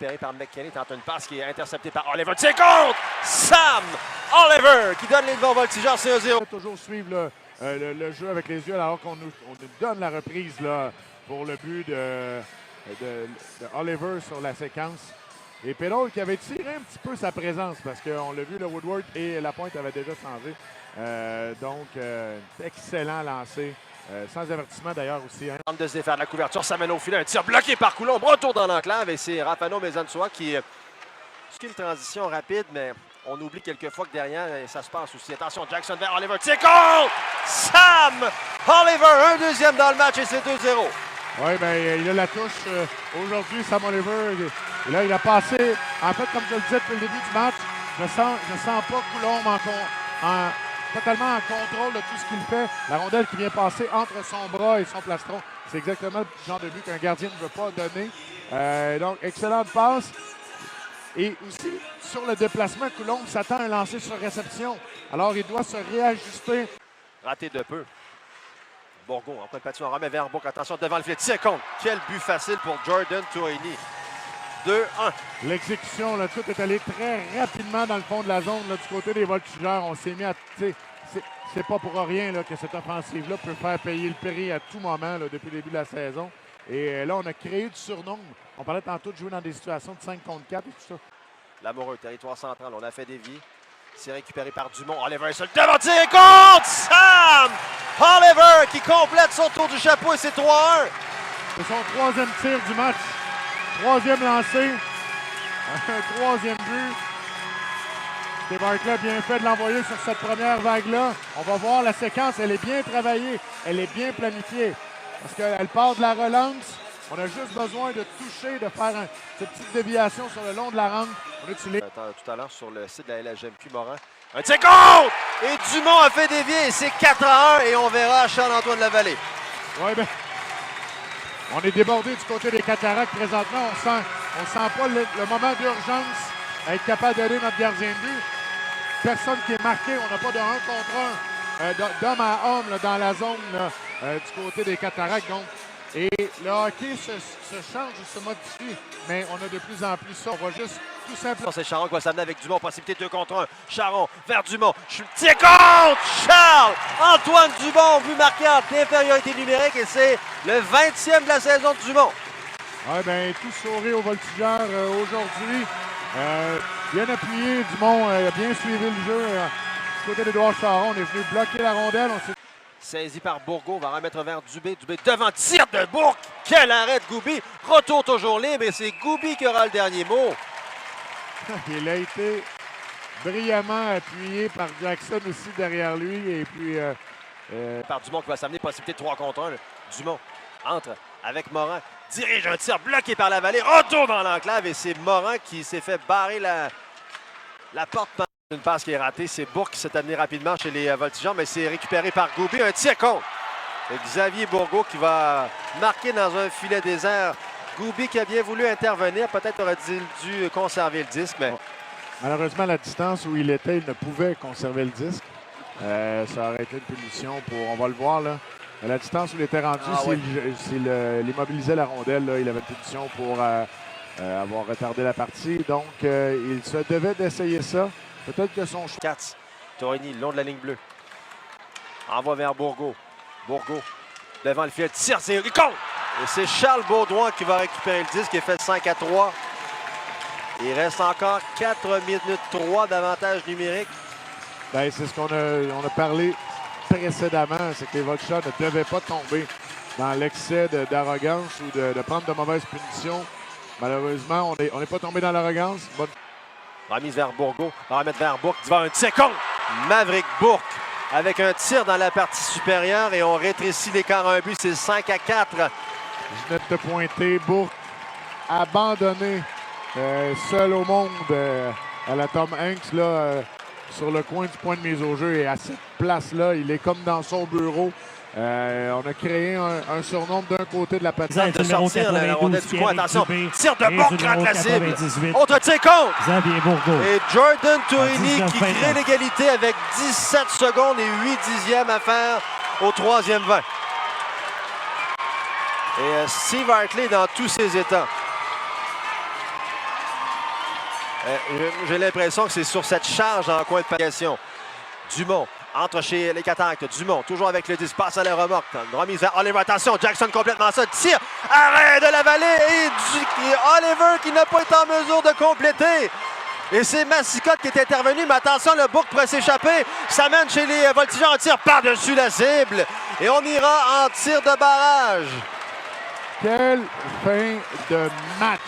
récupéré par McKinney. Tente une passe qui est interceptée par Oliver. C'est contre Sam Oliver qui donne les devants voltigeurs. C'est 1-0. Toujours suivre le jeu avec les yeux alors qu'on nous donne la reprise là, pour le but de Oliver sur la séquence. Et Pédol qui avait tiré un petit peu sa présence parce qu'on l'a vu, le Woodward et Lapointe avaient déjà changé. Excellent lancé. Sans avertissement d'ailleurs aussi. Hein. Tente de se défaire de la couverture, ça mène au filet. Un tir bloqué par Coulomb. Retour dans l'enclave et c'est Rafano Mezansoa qui suit une transition rapide, mais on oublie quelquefois que derrière, ça se passe aussi. Attention, Jackson vers Oliver. Tir contre Sam Oliver. Un deuxième dans le match et c'est 2-0. Oui, bien, il a la touche aujourd'hui, Sam Oliver. Et là, il a passé, en fait, comme je le disais depuis le début du match, je sens pas Coulomb totalement en contrôle de tout ce qu'il fait. La rondelle qui vient passer entre son bras et son plastron. C'est exactement le genre de but qu'un gardien ne veut pas donner. Donc, excellente passe. Et aussi, sur le déplacement, Coulomb s'attend à un lancer sur réception. Alors, il doit se réajuster. Raté de peu. Bourgault, en point de patinoire, remet vers Bourg. Attention, devant le filet. Tir contre. Quel but facile pour Jordan Toini. 2-1. L'exécution, là, tout est allé très rapidement dans le fond de la zone là, du côté des voltigeurs. On s'est mis à... C'est pas pour rien là, que cette offensive-là peut faire payer le prix à tout moment là, depuis le début de la saison. Et là, on a créé du surnombre. On parlait tantôt de jouer dans des situations de 5 contre 4 et tout ça. Lamoureux, territoire central, on a fait dévier. C'est récupéré par Dumont. Oliver seul devant, tir contre Sam Oliver qui complète son tour du chapeau et c'est 3-1. C'est son troisième tir du match. Troisième lancé. Un troisième but. Steve Barclay a bien fait de l'envoyer sur cette première vague-là. On va voir la séquence. Elle est bien travaillée. Elle est bien planifiée. Parce qu'elle part de la relance. On a juste besoin de toucher, de faire cette petite déviation sur le long de la rampe. On utilise. Tout à l'heure sur le site de la LHMQ Morin. Un tir contre! Et Dumont a fait dévier. C'est 4-1 et on verra Charles-Antoine Lavallée. Oui, bien. On est débordé du côté des Cataractes présentement. On sent pas le moment d'urgence à être capable d'aider notre gardien de but. Personne qui est marqué. On n'a pas de 1 contre 1 d'homme à homme là, dans la zone là, du côté des Cataractes. Donc, et le hockey se change, se modifie, mais on a de plus en plus ça. On va juste tout simplement... C'est Charon qui va s'amener avec Dumont. Possibilité 2 contre 1. Charon vers Dumont. Tir contre Charles Antoine Dumont. But marquant d'infériorité numérique et c'est le 20e de la saison de Dumont. Oui, bien, tout sourire aux voltigeurs aujourd'hui. Bien appuyé, Dumont a bien suivi le jeu. Du côté d'Édouard Charon, on est venu bloquer la rondelle. Saisi par Bourgault, va remettre vers Dubé. Dubé devant, tir de Bourque. Quel arrêt de Goubi. Retour toujours libre et c'est Goubi qui aura le dernier mot. Il a été brillamment appuyé par Jackson aussi derrière lui. Et puis... Par Dumont qui va s'amener, possibilité de 3 contre 1. Dumont entre avec Morin. Dirige un tir bloqué par la vallée. Retour dans l'enclave et c'est Morin qui s'est fait barrer la porte. Une passe qui est ratée, c'est Bourque qui s'est amené rapidement chez les voltigeurs, mais c'est récupéré par Goubi. Un tir contre. Et Xavier Bourgault qui va marquer dans un filet désert. Goubi qui a bien voulu intervenir, peut-être aurait-il dû conserver le disque, mais... Malheureusement, la distance où il était, il ne pouvait conserver le disque. Ça aurait été une punition pour... On va le voir, là. À la distance où il était rendu, s'il immobilisait la rondelle, là, il avait une punition pour avoir retardé la partie. Donc, il se devait d'essayer ça. Peut-être que son choix... Katz, Torini, le long de la ligne bleue. Envoie vers Bourgault. Bourgault, devant le filet, tire, c'est contre! Et c'est Charles Baudouin qui va récupérer le disque et fait 5-3. Il reste encore 4 minutes 3 d'avantage numérique. Bien, c'est ce qu'on a parlé précédemment, c'est que les voltigeurs ne devaient pas tomber dans l'excès d'arrogance ou de prendre de mauvaises punitions. Malheureusement, on n'est pas tombé dans l'arrogance. Remise vers Bourgault, va remettre vers Bourque, il va un tir contre Maverick Bourque avec un tir dans la partie supérieure et on rétrécit l'écart à un but, c'est 5-4. Je venais de te pointer, Bourque abandonné seul au monde à la Tom Hanks là, sur le coin du point de mise au jeu et à cette place-là, il est comme dans son bureau. On a créé un surnombre d'un côté de la patine. De sortir la rondelle du coin, attention, tir de Bourque rate la cible. Autre tir contre! Xavier Bourgault. Et Jordan Toini qui crée l'égalité avec 17 secondes et 8 dixièmes à faire au 3e 20. Et Steve Hartley dans tous ses états. J'ai l'impression que c'est sur cette charge en coin de patation. Dumont entre chez les Cataractes. Dumont, toujours avec le 10, passe à la remorque. Une remise vers Oliver. Attention, Jackson complètement ça. Tire, arrêt de la vallée. Et Oliver qui n'a pas été en mesure de compléter. Et c'est Massicotte qui est intervenu. Mais attention, le bouc pourrait s'échapper. Ça mène chez les Voltigeurs. On tire par-dessus la cible. Et on ira en tir de barrage. Quelle fin de match!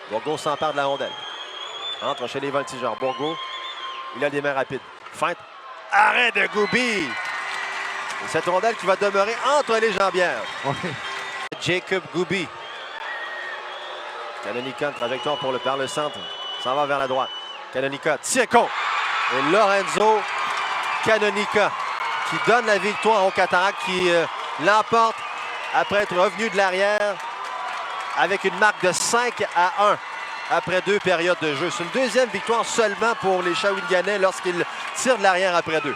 Bourgault s'empare de la rondelle. Entre chez les Voltigeurs. Bourgault, il a des mains rapides. Feinte. Arrêt de Goubi. Et cette rondelle qui va demeurer entre les jambières. Ouais. Jacob Goubi. Canonica, trajectoire vers le centre. S'en va vers la droite. Canonica, tire contre. Et Lorenzo Canonica qui donne la victoire aux Cataractes, qui l'emporte après être revenu de l'arrière avec une marque de 5-1 après 2 périodes de jeu. C'est une deuxième victoire seulement pour les Shawiniganais lorsqu'ils tirent de l'arrière après 2.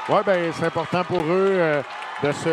Oui, bien, c'est important pour eux de se